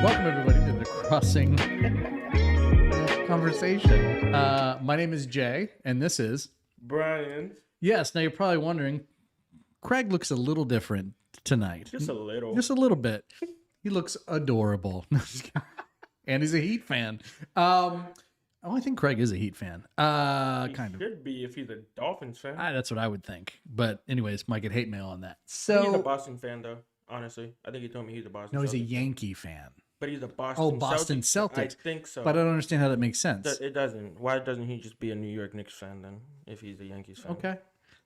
Welcome, everybody, to the Crossing Conversation. My name is Jay, and this is... Brian. Yes, now you're probably wondering, Craig looks a little different tonight. Just a little. Just a little bit. He looks adorable. And he's a Heat fan. I think Craig is a Heat fan. He Kind of. should be if he's a Dolphins fan. That's what I would think. But anyways, might get hate mail on that. He's a So, Boston fan, though, honestly. I think he told me he's a Boston no, he's a Celtics fan. Yankee fan. But he's a Boston Oh, Boston Celtics. Celtics. I think so. But I don't understand how that makes sense. It doesn't. Why doesn't he just be a New York Knicks fan then, if he's a Yankees fan? Okay.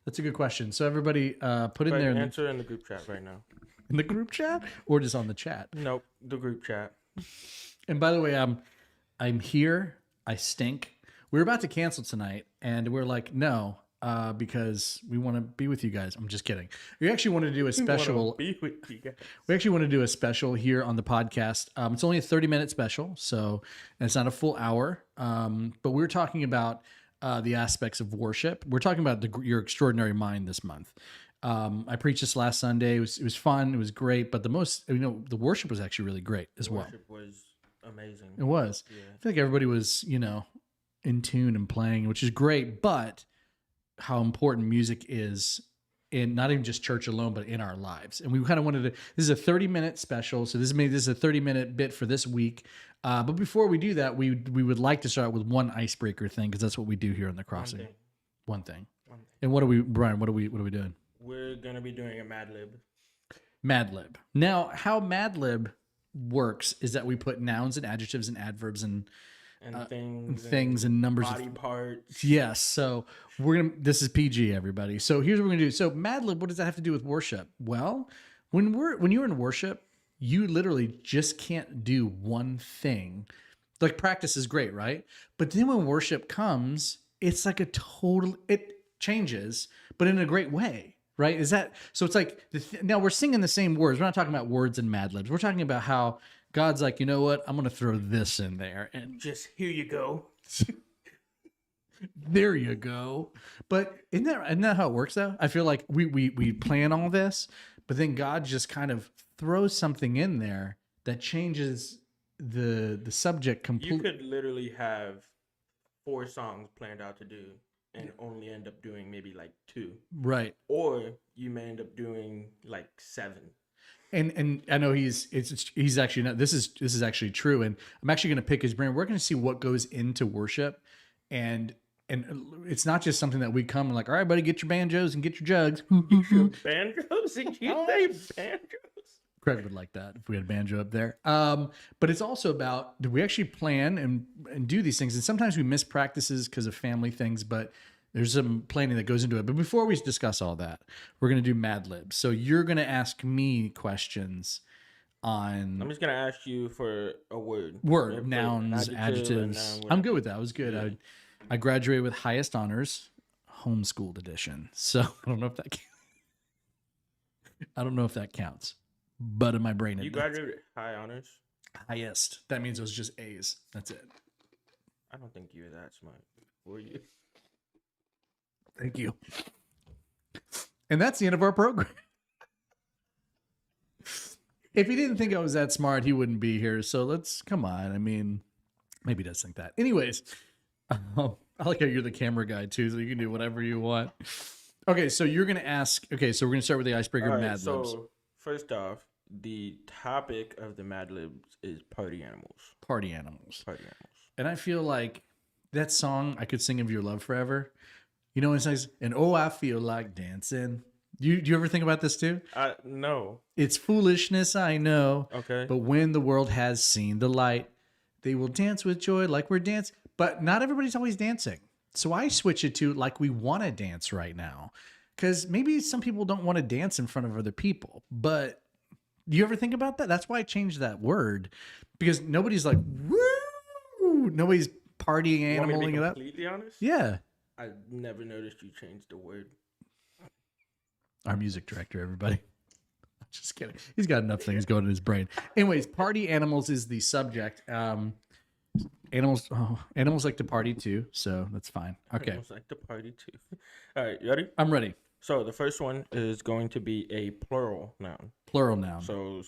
That's a good question. So everybody put in But there answer in the group chat right now. in the group chat or just on the chat. Nope, the group chat. And by the way, I'm here. I stink. We were about to cancel tonight, and we're like, no, because we want to be with you guys. I'm just kidding. We actually want to do a special. Be with you guys. We actually want to do a special here on the podcast. It's only a 30-minute special, so and it's not a full hour. But we're talking about the aspects of worship. We're talking about your extraordinary mind this month. I preached this last Sunday. It was fun. It was great. But the worship was actually really great as well. Worship was amazing. It was. Yeah. I feel like everybody was, in tune and playing, which is great. But how important music is in not even just church alone, but in our lives. And we kind of wanted to. This is a 30-minute special, so this is a 30-minute bit for this week. But before we do that, we would like to start with one icebreaker thing because that's what we do here on the Crossing. One thing. And Brian? What are we doing? We're gonna be doing a Mad Lib. Mad Lib. Now, how Mad Lib works is that we put nouns and adjectives and adverbs and things and numbers body parts. Yes. So this is PG, everybody. So here's what we're gonna do. So Mad Lib, what does that have to do with worship? Well, when you're in worship, you literally just can't do one thing. Like practice is great, right? But then when worship comes, it's like it changes, but in a great way, right? Is that so? It's like now we're singing the same words. We're not talking about words and Mad Libs. We're talking about how God's like, you know what? I'm going to throw this in there. And Just here you go. there you go. But isn't that how it works, though? I feel like we plan all this, but then God just kind of throws something in there that changes the subject completely. You could literally have 4 songs planned out to do and only end up doing maybe like 2. Right. Or you may end up doing like 7. And I know he's actually not, this is actually true. And I'm actually going to pick his brain. We're going to see what goes into worship, and it's not just something that we come and like, all right, buddy, get your banjos and get your jugs. Banjos? Did you say banjos? Craig would like that if we had a banjo up there. But it's also about, do we actually plan and do these things? And sometimes we miss practices because of family things, but there's some planning that goes into it. But before we discuss all that, we're going to do Mad Libs. So you're going to ask me questions on... I'm just going to ask you for a word. Nouns, adjectives. I'm good with that. It was good. Yeah. I graduated with highest honors, homeschooled edition. So I don't know if that counts. But in my brain, you graduated high honors? Highest. That means it was just A's. That's it. I don't think you're that smart. Were you? Thank you. And that's the end of our program. If he didn't think I was that smart, he wouldn't be here. So come on. I mean, maybe he does think that. Anyways, I like how you're the camera guy too, so you can do whatever you want. Okay, so you're going to ask. Okay, so we're going to start with the icebreaker Mad Libs. So first off, the topic of the Mad Libs is party animals. Party animals. Party animals. And I feel like that song, I Could Sing of Your Love Forever. You know, it says, and oh, I feel like dancing. Do you ever think about this too? No. It's foolishness, I know. Okay. But when the world has seen the light, they will dance with joy like we're dancing. But not everybody's always dancing. So I switch it to like we want to dance right now. Because maybe some people don't want to dance in front of other people. But do you ever think about that? That's why I changed that word. Because nobody's like, woo! Nobody's partying, animaling it up. Completely honest? Yeah. I never noticed you changed the word. Our music director, everybody. Just kidding. He's got enough things going in his brain. Anyways, party animals is the subject. Animals like to party too, so that's fine. Okay. Animals like to party too. All right, you ready? I'm ready. So the first one is going to be a plural noun. Plural noun. So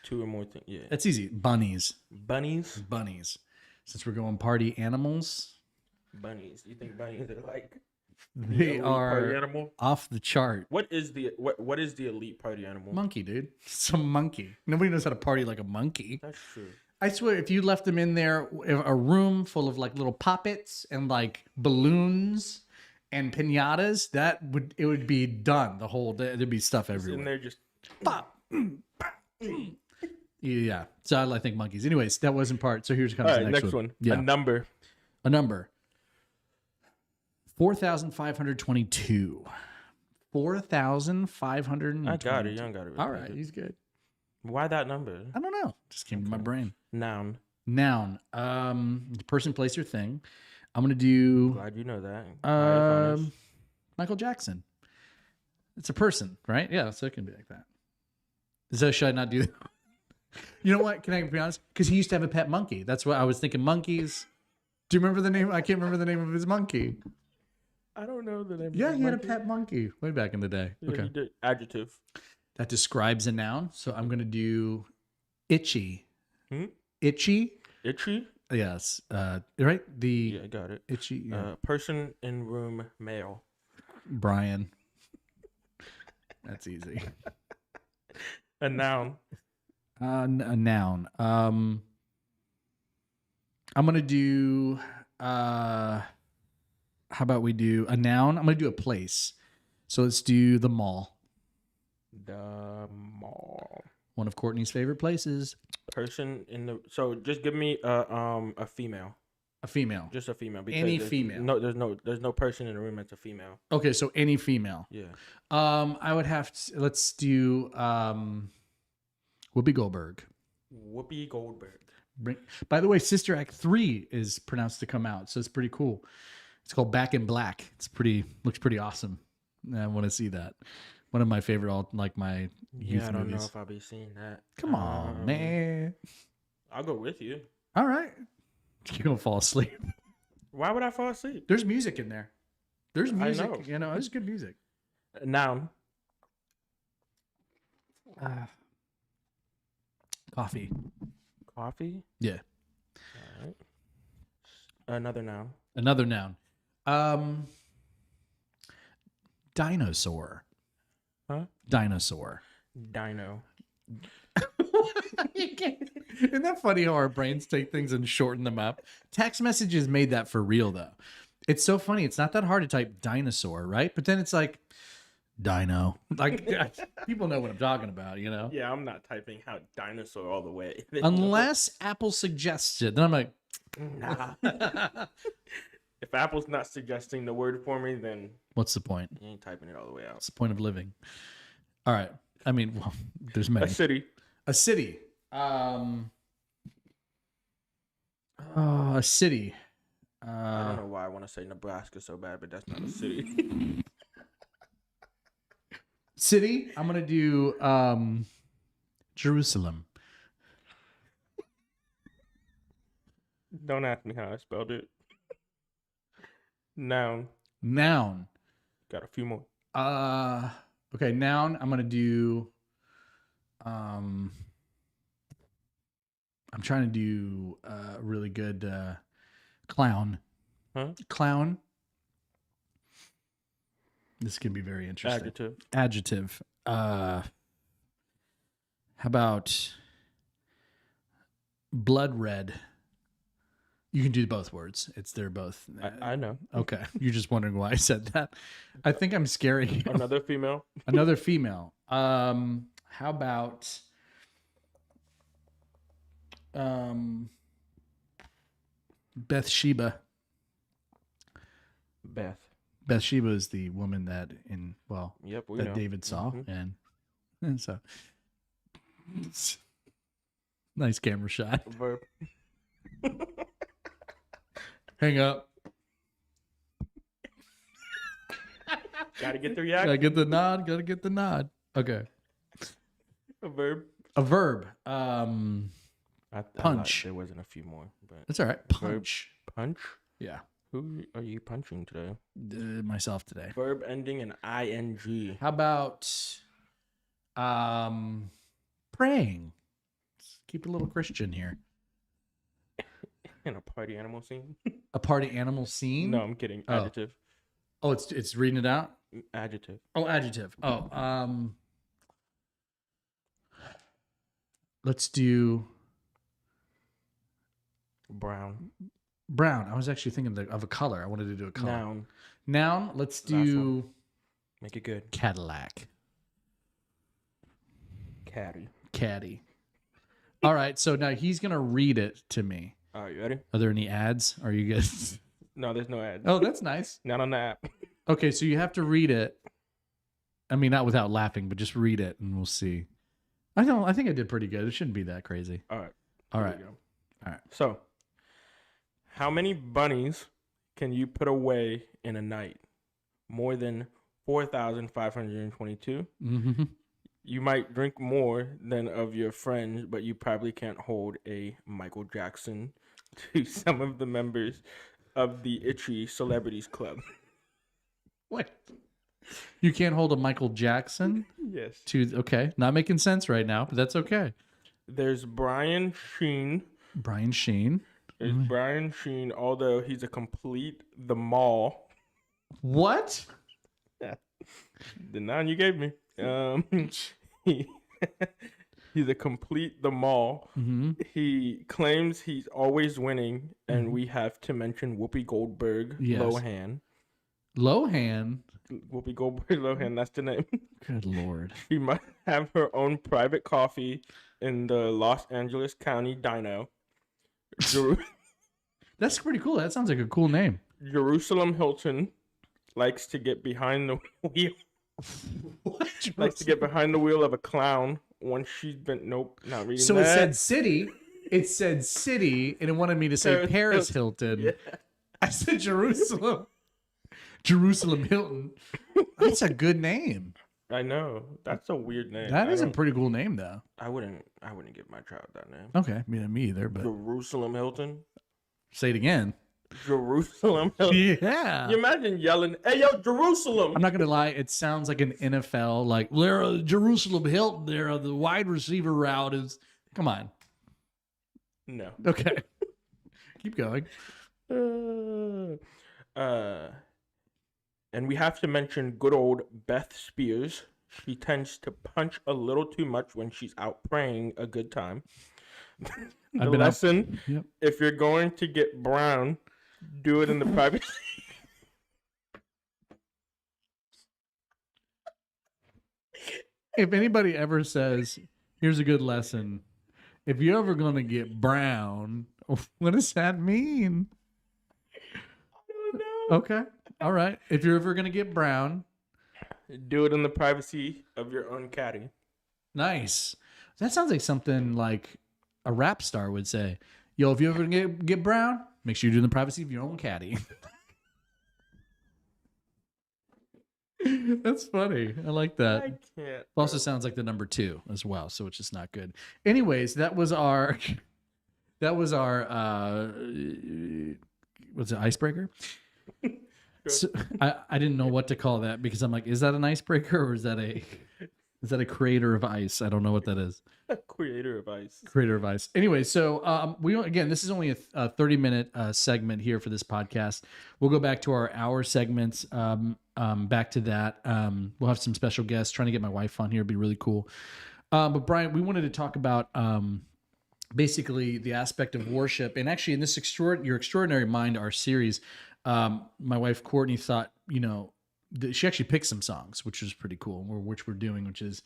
2 or more things. Yeah. That's easy. Bunnies. Bunnies. Bunnies. Since we're going party animals, Bunnies. You think bunnies are like they elite party are animal? off the chart. What is the elite party animal? Monkey, dude. Some monkey. Nobody knows how to party like a monkey. That's true. I swear, if you left them in there, a room full of like little poppets and like balloons and pinatas, it would be done the whole day. There'd be stuff It's in everywhere. there just Pop. Yeah. So I think monkeys. Anyways, that wasn't part. So here's kind of all the right. next, Next one. Yeah. A number. A number. 4,522. 4,522. I got it. You don't got it. All right. He's good. Why that number? I don't know. Just came to my brain. Noun. Noun. Person, place, or thing. I'm gonna do Glad you know that. Quiet phonics. Michael Jackson. It's a person, right? Yeah, so it can be like that. So should I not do that? You know what? Can I be honest? Because he used to have a pet monkey. That's what I was thinking. Monkeys. Do you remember the name? I can't remember the name of his monkey. I don't know the name. Yeah, of he had a monkey. pet monkey way back in the day. Yeah, Okay. he did. Adjective. That describes a noun. So I'm gonna do itchy. Hmm? Itchy. Itchy. Yes. Right. The Yeah, I got it. itchy. Yeah. Person in room. Male. Brian. That's easy. A noun. A noun. I'm gonna do. How about we do a noun? I'm gonna do a place. So let's do the mall. The mall. One of Courtney's favorite places. Person in the. So just give me a female. A female. Just a female. Any there's female. No, there's no person in the room that's a female. Okay, so any female. Yeah. I would have to. Let's do Whoopi Goldberg. Whoopi Goldberg. By the way, Sister Act 3 is pronounced to come out, so it's pretty cool. It's called Back in Black. Looks pretty awesome. I want to see that. One of my favorite, my youth Yeah, I don't movies. know if I'll be seeing that. Come on, man. I'll go with you. All right. You're going to fall asleep. Why would I fall asleep? There's music in there. There's music. know. You know, there's good music. Noun. Coffee. Coffee. Yeah. All right. Another noun. Another noun. Dinosaur. Huh? Dinosaur. Dino. Isn't that funny how our brains take things and shorten them up? Text messages made that for real, though. It's so funny. It's not that hard to type dinosaur, right? But then it's like dino. Like people know what I'm talking about, you know? Yeah, I'm not typing out dinosaur all the way. Unless Apple suggests it. Then I'm like, Nah. If Apple's not suggesting the word for me, then what's the point? you ain't typing it all the way out. What's the point of living? All right. I mean, well, there's many. A city. A city. A city. I don't know why I want to say Nebraska so bad, but that's not a city. City. I'm gonna do Jerusalem. Don't ask me how I spelled it. Noun. Noun. Got a few more. Okay, noun. I'm gonna do I'm trying to do really good clown. Huh? Clown. This can be very interesting. Adjective. Adjective. How about blood red? You can do both words. They're both. I know. Okay. You're just wondering why I said that. I think I'm scaring you. Another female. Another female. How about Bathsheba? Beth. Bathsheba is the woman that Yep, we that know. David saw, Mhm. and so nice camera shot. Verb. Hang up. Gotta get the Gotta reaction. get the nod. Gotta get the nod. Okay. A verb. A verb. I lied. Punch. There wasn't a few more, but That's all right. Punch. punch. Yeah. Who are you punching today? Myself today. Verb ending in ing. How about praying? Keep it a little Christian here. In a party animal scene. A party animal scene? No, I'm kidding. Oh. Adjective. Oh, it's reading it out? Adjective. Oh, adjective. Oh, let's do Brown. brown. I was actually thinking of a color. I wanted to do a color. Noun. Noun, let's Last do Make it good. Cadillac. Caddy. All right, so now he's going to read it to me. All right, you ready? Are there any ads? Are you good? No, there's no ads. Oh, that's nice. Not on the app. Okay, so you have to read it. I mean, not without laughing, but just read it and we'll see. I think I did pretty good. It shouldn't be that crazy. All right. All here right. we go. All right. So, how many bunnies can you put away in a night? More than 4,522. Mm-hmm. You might drink more than of your friends, but you probably can't hold a Michael Jackson to some of the members of the Itchy Celebrities Club. What? You can't hold a Michael Jackson Yes. to, okay, not making sense right now, but that's okay. There's Brian Sheen. Brian Sheen. There's Brian Sheen, although he's a complete the mall. What? The nine you gave me. He's a complete the mall. Mm-hmm. He claims he's always winning, and we have to mention Whoopi Goldberg, Yes. Lohan. Lohan. Whoopi Goldberg, Lohan, that's the name. Good Lord. She might have her own private coffee in the Los Angeles County Dino. That's pretty cool. That sounds like a cool name. Jerusalem Hilton likes to get behind the wheel. What? Likes to get behind the wheel of a clown once she's been. Nope, not reading So that. it said city. It said city, and it wanted me to say Paris Paris Hilton. Yeah. I said Jerusalem. Jerusalem Hilton. That's a good name. I know. That's a weird name. That is a pretty cool name, though. I wouldn't give my child that name. Okay, me either. But Jerusalem Hilton. say it again. Jerusalem Hilton. Yeah. You imagine yelling, "Hey, yo, Jerusalem!" I'm not gonna lie. It sounds like an NFL. Like they're Jerusalem Hilton. They're the wide receiver route is. Come on. No. Okay. Keep going. And we have to mention good old Beth Spears. She tends to punch a little too much when she's out praying a good time. The been out- lesson: Yep. if you're going to get brown, do it in the private. If anybody ever says, "Here's a good lesson," if you're ever gonna get brown, what does that mean? Okay. All right. If you're ever gonna get brown, Do it in the privacy of your own caddy. nice. That sounds like something like a rap star would say. Yo, if you ever get brown, make sure you do it in the privacy of your own caddy. That's funny. I like that. I It can't. also sounds like the number 2 as well, so it's just not good. Anyways, that was our what's it, icebreaker? So, I didn't know what to call that because I'm like, is that an icebreaker or is that a creator of ice? I don't know what that is. Creator of ice. Creator of ice. Anyway, so this is only a 30-minute segment here for this podcast. We'll go back to our hour segments. Back to that. We'll have some special guests. Trying to get my wife on here would be really cool. But Brian, we wanted to talk about basically the aspect of worship, and actually in this Your Extraordinary Mind, our series, my wife Courtney thought, she actually picked some songs, which was pretty cool. Which we're doing, which is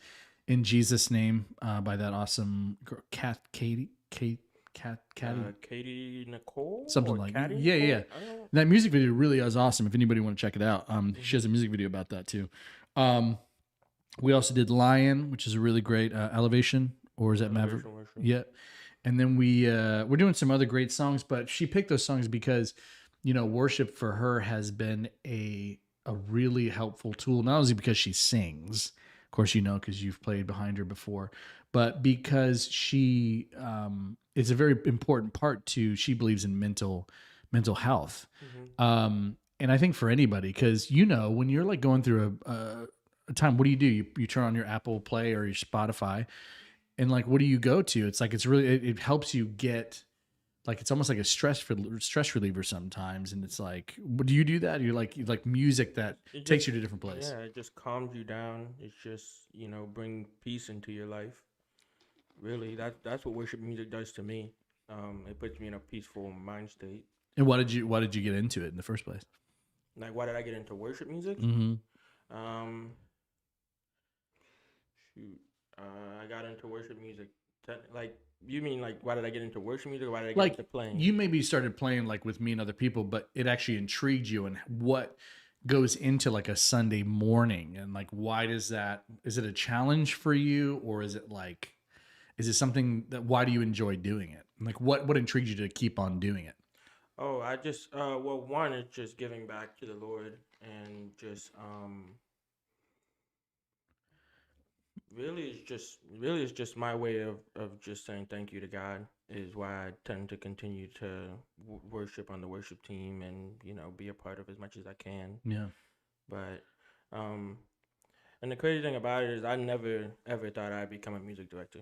In Jesus' Name by that awesome girl, Katie Nicole, something or like Katy yeah. Nicole? I don't know. That music video really is awesome. If anybody want to check it out, she has a music video about that too. We also did Lion, which is a really great Elevation, or is that Maverick? Elevation Worship. Yeah. And then we're doing some other great songs, but she picked those songs because worship for her has been a really helpful tool, not only because she sings, of course, because you've played behind her before, but because she is a very important part to, she believes in mental health. Mm-hmm. And I think for anybody, because when you're like going through a time, what do? You turn on your Apple Play or your Spotify, And like, what do you go to? It's like, it's really, it helps you get, like, it's almost like a stress reliever sometimes. And it's like, do you do that? You like music that It takes just you to a different place. yeah, it just calms you down. It's just, bring peace into your life. Really, that's what worship music does to me. It puts me in a peaceful mind state. And why did you get into it in the first place? Like, why did I get into worship music? Mm-hmm. Um, shoot, I got into worship music. Like, you mean like why did I get into worship music? Or why did I get Like, into playing? you maybe started playing like with me and other people, but it actually intrigued you, and what goes into like a Sunday morning, and like, why does that, is it a challenge for you, or is it like, is it something that, why do you enjoy doing it? Like, what intrigued you to keep on doing it? Oh, I just well, one is just giving back to the Lord and just really it's just my way of just saying thank you to God is why I tend to continue to worship on the worship team and be a part of as much as I can. Yeah. But um and the crazy thing about it is I never ever thought I'd become a music director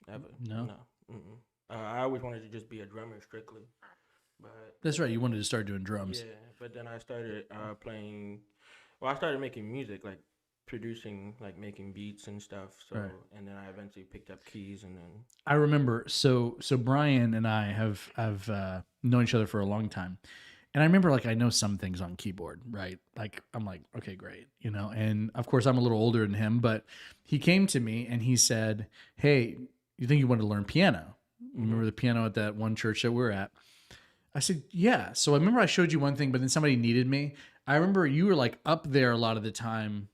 ever. No, No. Mm-mm. I always wanted to just be a drummer strictly. But that's right. You wanted to start doing drums. yeah, but then I started playing. Well, I started making music, like producing, like making beats and stuff. So, Right. and then I eventually picked up keys, and then I remember. So Brian and I have known each other for a long time, and I remember, like, I know some things on keyboard, right? Like, I'm like, okay, great, And of course, I'm a little older than him, but he came to me and he said, "Hey, you think you want to learn piano? Remember the piano at that one church that we're at?" I said, "Yeah." So I remember I showed you one thing, but then somebody needed me. I remember you were like up there a lot of the time.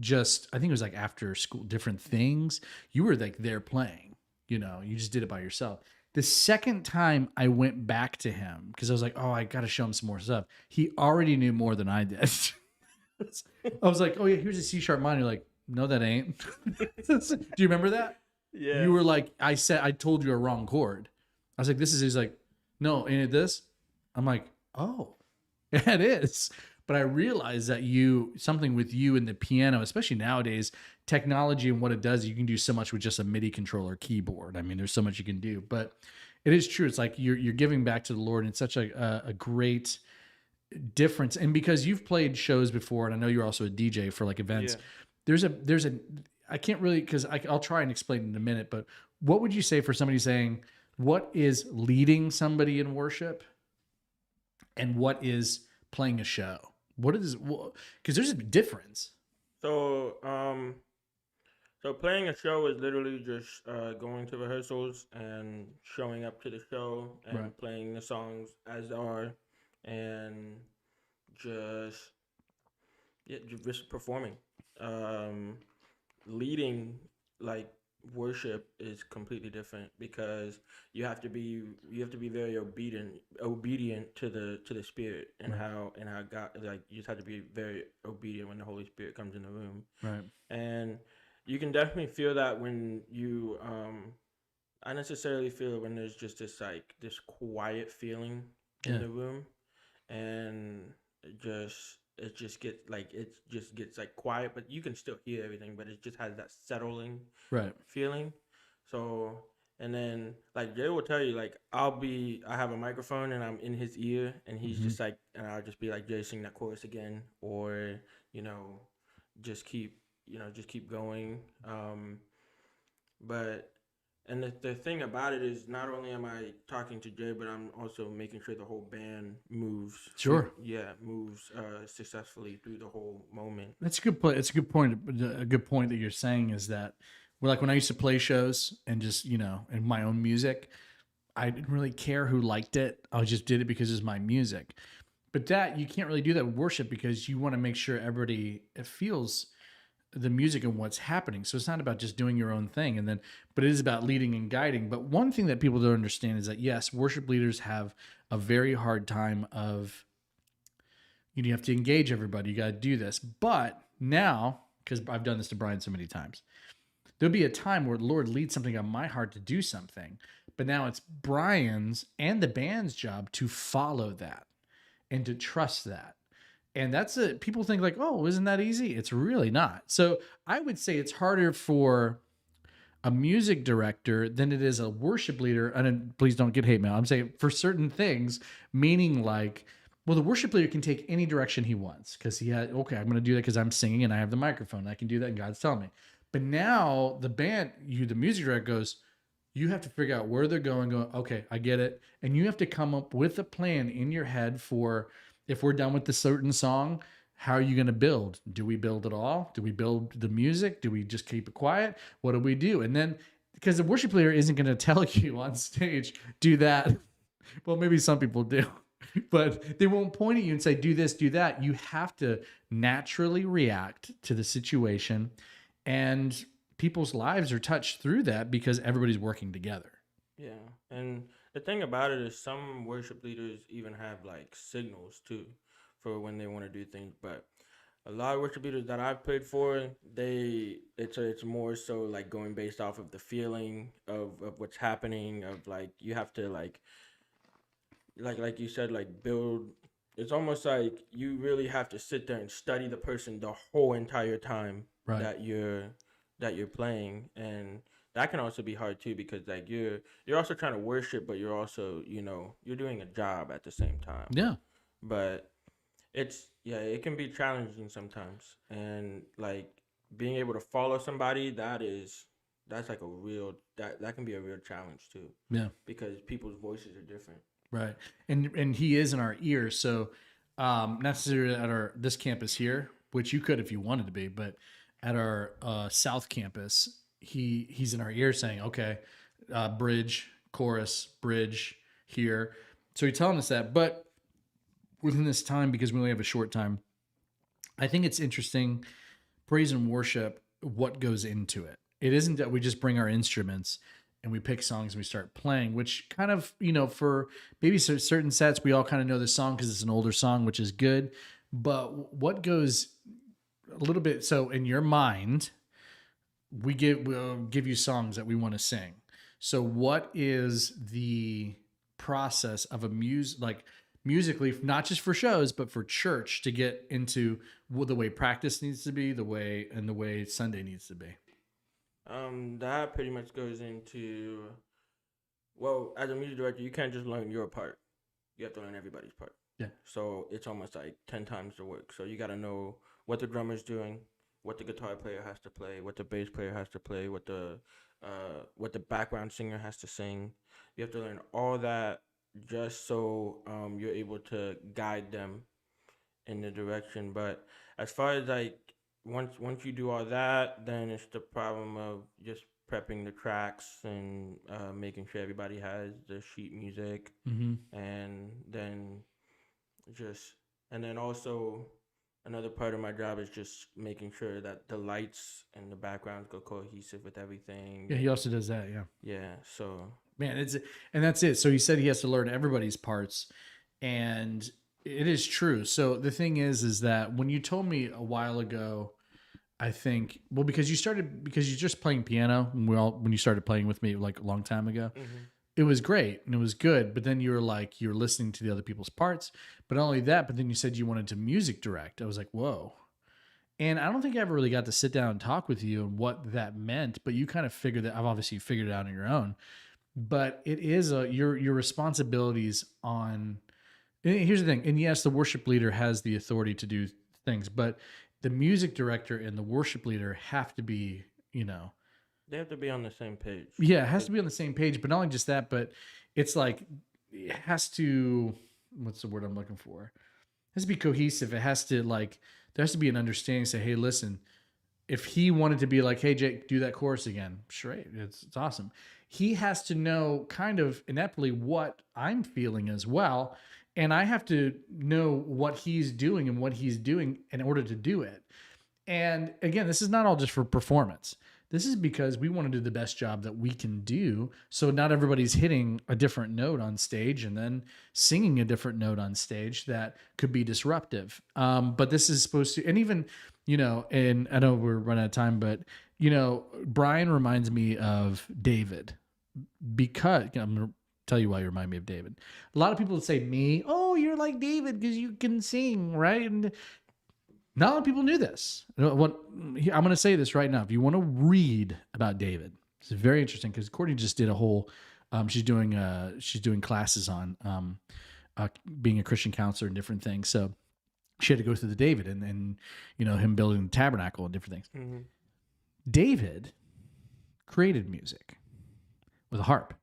Just, I think it was like after school, different things. You were like there playing. You just did it by yourself. The second time I went back to him, because I was like, oh, I got to show him some more stuff. He already knew more than I did. I was like, oh yeah, here's a C sharp minor. You're like, no, that ain't. Do you remember that? yeah, You were like, I told you a wrong chord. I was like, this is, he's like, no, ain't it this? I'm like, oh, yeah, it is. But I realized that something with you and the piano, especially nowadays, technology and what it does, you can do so much with just a MIDI controller keyboard. I mean, there's so much you can do, but it is true. It's like you're giving back to the Lord, and it's such a great difference. And because you've played shows before, and I know you're also a DJ for like events, yeah. there's a I can't really, because I'll try and explain in a minute, but what would you say for somebody saying, what is leading somebody in worship and what is playing a show? What is, because there's a difference. So, so playing a show is literally just going to rehearsals and showing up to the show and Right. playing the songs as they are, and just yeah, just performing. Um, Leading like worship is completely different because you have to be very obedient to the spirit and Right. how God, like, you just have to be very obedient when the Holy Spirit comes in the room. Right. And you can definitely feel that when you I necessarily feel when there's just this quiet feeling in Yeah. the room, and it just gets like quiet, but you can still hear everything, but it just has that settling Right. feeling. So, and then like Jay will tell you, like, I have a microphone and I'm in his ear, and he's Mhm. just like, and I'll just be like, Jay, sing that chorus again, or you know, just keep going. But and the thing about it is, not only am I talking to Jay, but I'm also making sure the whole band moves. Sure. Moves successfully through the whole moment. That's a good point. It's a good point. A good point that you're saying is that, well, like when I used to play shows and just, in my own music, I didn't really care who liked it. I just did it because it's my music. But that, you can't really do that with worship, because you want to make sure everybody feels the music and what's happening. So it's not about just doing your own thing, but it is about leading and guiding. But one thing that people don't understand is that, yes, worship leaders have a very hard time of, you have to engage everybody. You got to do this. But now, because I've done this to Brian so many times, there'll be a time where the Lord leads something on my heart to do something. But now it's Brian's and the band's job to follow that and to trust that. And people think like, oh, isn't that easy? It's really not. So I would say it's harder for a music director than it is a worship leader. And please don't get hate mail. I'm saying for certain things, meaning like, well, the worship leader can take any direction he wants because he had, okay, I'm going to do that because I'm singing and I have the microphone. I can do that and God's telling me. But now the band, the music director goes, you have to figure out where they're going, okay, I get it. And you have to come up with a plan in your head for if we're done with the certain song, how are you going to build? Do we build it all? Do we build the music? Do we just keep it quiet? What do we do? And then, because the worship leader isn't going to tell you on stage, do that. Well, maybe some people do, but they won't point at you and say, do this, do that. You have to naturally react to the situation, and people's lives are touched through that because everybody's working together. Yeah, and the thing about it is some worship leaders even have like signals too for when they want to do things. But a lot of worship leaders that I've played for, it's more so like going based off of the feeling of what's happening, of like you have to like you said, like build. It's almost like you really have to sit there and study the person the whole entire time Right. that you're playing, and that can also be hard too because like you're also trying to worship, but you're also you're doing a job at the same time. Yeah. But it can be challenging sometimes, and like being able to follow somebody that's like a real that can be a real challenge too. Yeah. Because people's voices are different. Right. And he is in our ear. So not necessarily at this campus here, which you could if you wanted to be, but at our South campus, he's in our ear saying, okay, bridge, chorus, bridge here. So he's telling us that. But within this time, because we only have a short time, I think it's interesting, praise and worship, what goes into it. It isn't that we just bring our instruments and we pick songs and we start playing, which kind of, for maybe certain sets, we all kind of know this song because it's an older song, which is good. But what goes a little bit, so in your mind, we'll give you songs that we want to sing. So what is the process of musically, not just for shows, but for church to get into the way practice needs to be, the way Sunday needs to be? That pretty much goes into, well, as a music director, you can't just learn your part. You have to learn everybody's part. Yeah. So it's almost like 10 times the work. So you got to know what the drummer's doing, what the guitar player has to play, what the bass player has to play, what the background singer has to sing. You have to learn all that just so you're able to guide them in the direction. But as far as like once you do all that, then it's the problem of just prepping the tracks and making sure everybody has the sheet music, and then also another part of my job is just making sure that the lights and the backgrounds go cohesive with everything. Yeah, he also does that. Yeah. Yeah. So man, and that's it. So he said he has to learn everybody's parts, and it is true. So the thing is that when you told me a while ago, I think, well, because you're just playing piano when you started playing with me like a long time ago, it was great and it was good. But then you were like, you're listening to the other people's parts, but not only that, but then you said you wanted to music direct. I was like, whoa. And I don't think I ever really got to sit down and talk with you and what that meant, but you kind of figured that. I've obviously figured it out on your own, but it is your responsibilities on. And here's the thing. And yes, the worship leader has the authority to do things, but the music director and the worship leader have to be, they have to be on the same page. Yeah, it has to be on the same page, but not only just that, but it's like, it has to, what's the word I'm looking for? It has to be cohesive. It has to there has to be an understanding, say, hey, listen, if he wanted to be like, hey, Jake, do that chorus again, sure, it's awesome. He has to know kind of ineptly what I'm feeling as well. And I have to know what he's doing and what he's doing in order to do it. And again, this is not all just for performance. This is because we want to do the best job that we can do. So not everybody's hitting a different note on stage and then singing a different note on stage that could be disruptive. But this is supposed to, and even, and I know we're running out of time, but, Brian reminds me of David because I'm going to tell you why you remind me of David. A lot of people would say me, oh, you're like David because you can sing, right? And not a lot of people knew this. I'm going to say this right now. If you want to read about David, It's very interesting because Courtney just did a whole. She's doing classes on being a Christian counselor and different things. So she had to go through the David and him building the tabernacle and different things. Mm-hmm. David created music with a harp.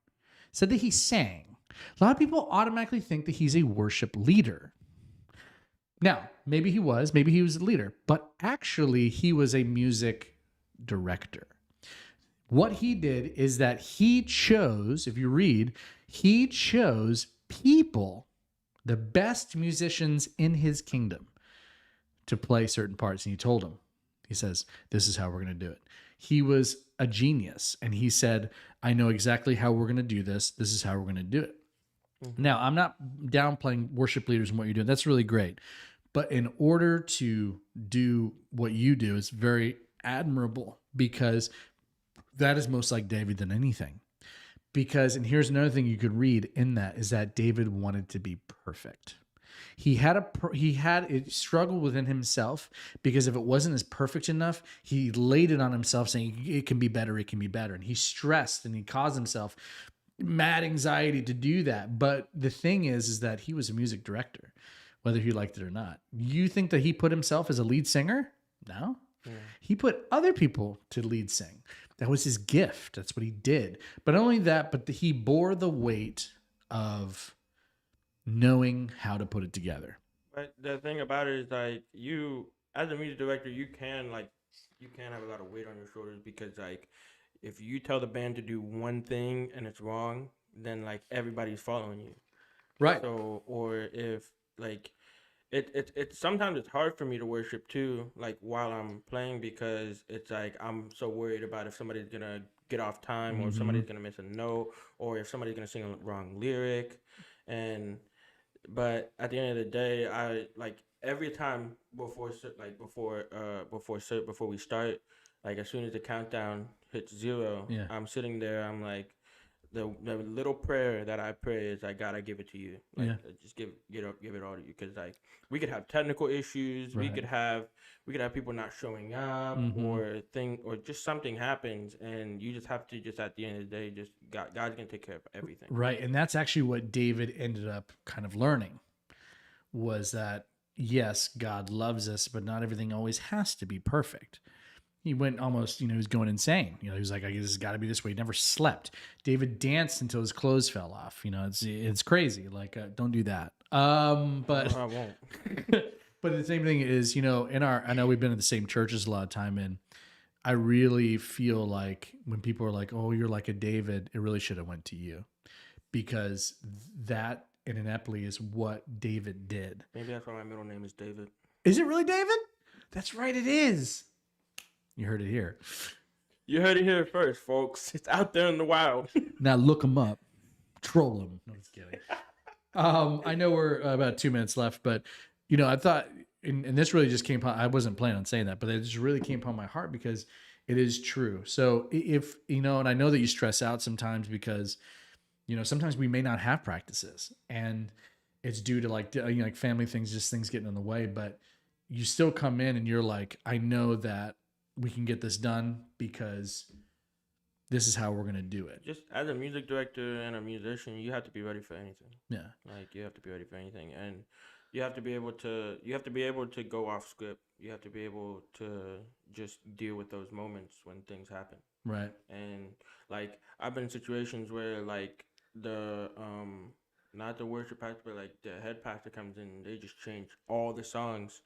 Said that he sang. A lot of people automatically think that he's a worship leader. Now, maybe he was a leader, but actually he was a music director. What he did is that he chose, if you read, he chose people, the best musicians in his kingdom, to play certain parts. And he told them, he says, this is how we're going to do it. He was a genius. And he said, I know exactly how we're going to do this. This is how we're going to do it. Mm-hmm. Now, I'm not downplaying worship leaders and what you're doing. That's really great. But in order to do what you do, it's very admirable, because that is most like David than anything. Because, and here's another thing you could read in that, is that David wanted to be perfect. He had a struggle within himself, because if it wasn't as perfect enough, he laid it on himself saying it can be better, it can be better. And he stressed and he caused himself mad anxiety to do that. But the thing is that he was a music director, whether he liked it or not. You think that he put himself as a lead singer? No. Yeah. He put other people to lead sing. That was his gift. That's what he did. But not only that, but he bore the weight of knowing how to put it together. But the thing about it is, like, you as a music director, you can have a lot of weight on your shoulders, because like if you tell the band to do one thing and it's wrong, then like everybody's following you. Right. So, or if like it's sometimes it's hard for me to worship too, like while I'm playing, because it's like I'm so worried about if somebody's gonna get off time, or if somebody's gonna miss a note, or if somebody's gonna sing a wrong lyric. But at the end of the day, I like every time before we start, like as soon as the countdown hits 0, Yeah. I'm sitting there, I'm like, the little prayer that I pray is, like, God, I give it to you. Like, Yeah. just give it all to you, because like we could have technical issues, Right. we could have people not showing up, or just something happens, and you just have to, just at the end of the day, just God's gonna take care of everything. Right. And that's actually what David ended up kind of learning, was that yes, God loves us, but not everything always has to be perfect. He went almost, he was going insane. He was like, I guess it's got to be this way. He never slept. David danced until his clothes fell off. It's crazy. Like, don't do that. But I won't. But the same thing is, I know we've been in the same churches a lot of time, and I really feel like when people are like, oh, you're like a David, it really should have went to you, because that in an epily is what David did. Maybe that's why my middle name is David. Is it really David? That's right, it is. You heard it here. You heard it here first, folks. It's out there in the wild. Now look him up. Troll him. No, just kidding. I know we're about 2 minutes left, but, I thought, and this really just came upon, I wasn't planning on saying that, but it just really came upon my heart, because it is true. So if, and I know that you stress out sometimes because, sometimes we may not have practices, and it's due to like family things, just things getting in the way, but you still come in and you're like, I know that we can get this done because this is how we're going to do it. Just as a music director and a musician, you have to be ready for anything. Yeah. Like, you have to be ready for anything, and you have to be able to go off script. You have to be able to just deal with those moments when things happen. Right. And like, I've been in situations where like not the worship pastor, but like the head pastor comes in and they just change all the songs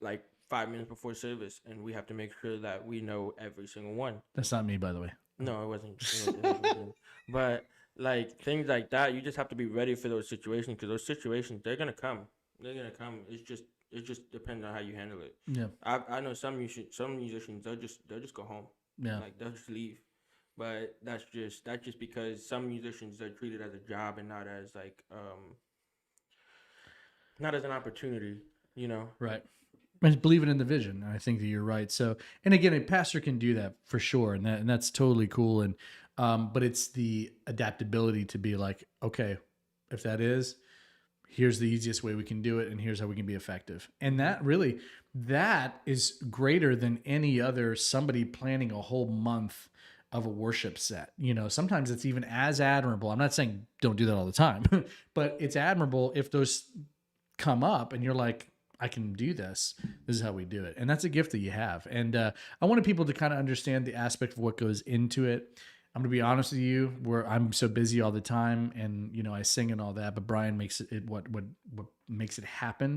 like 5 minutes before service, and we have to make sure that we know every single one. That's not me, by the way. No, it wasn't. But like things like that, you just have to be ready for those situations, because those situations, they're gonna come. They're gonna come. It just depends on how you handle it. Yeah. I know some musicians, they'll just go home. Yeah. Like, they'll just leave. But that's just because some musicians are treated as a job and not as like not as an opportunity, Right. And believing in the vision. And I think that you're right. So, and again, a pastor can do that for sure. And that's totally cool. And, but it's the adaptability to be like, okay, if that is, here's the easiest way we can do it, and here's how we can be effective. And that is greater than any other, somebody planning a whole month of a worship set. You know, sometimes it's even as admirable. I'm not saying don't do that all the time, but it's admirable if those come up and you're like, I can do this. This is how we do it. And that's a gift that you have. And I wanted people to kind of understand the aspect of what goes into it. I'm going to be honest with you, where I'm so busy all the time and, you know, I sing and all that, but Brian makes it what makes it happen.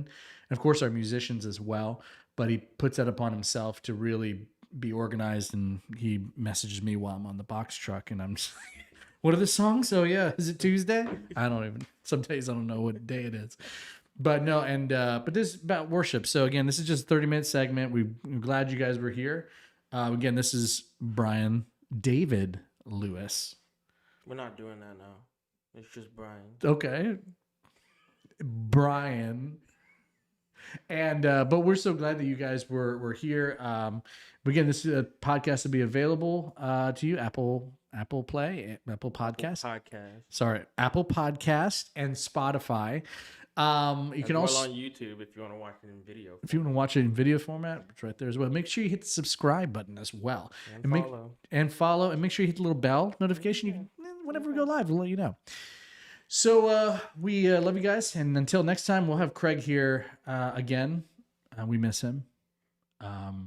And of course our musicians as well, but he puts that upon himself to really be organized. And he messages me while I'm on the box truck and I'm just like, what are the songs? Oh yeah. Is it Tuesday? Some days I don't know what day it is. But no, and but this is about worship. So again, this is just a 30-minute segment. We're glad you guys were here. Again, this is Brian David Lewis. We're not doing that now. It's just Brian. Okay, Brian. And but we're so glad that you guys were here. Again, this is a podcast to be available to you, Apple Play, Apple Podcast. Sorry, Apple Podcast and Spotify. You can also on YouTube if you want to watch it in video. If you want to watch it in video format, it's right there as well. Make sure you hit the subscribe button as well, and follow, and make sure you hit the little bell notification. You can, whenever we go live, we'll let you know. So we love you guys, and until next time, we'll have Craig here again. We miss him. Well,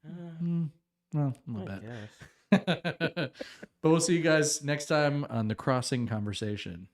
a little bit. But we'll see you guys next time on the Crossing Conversation.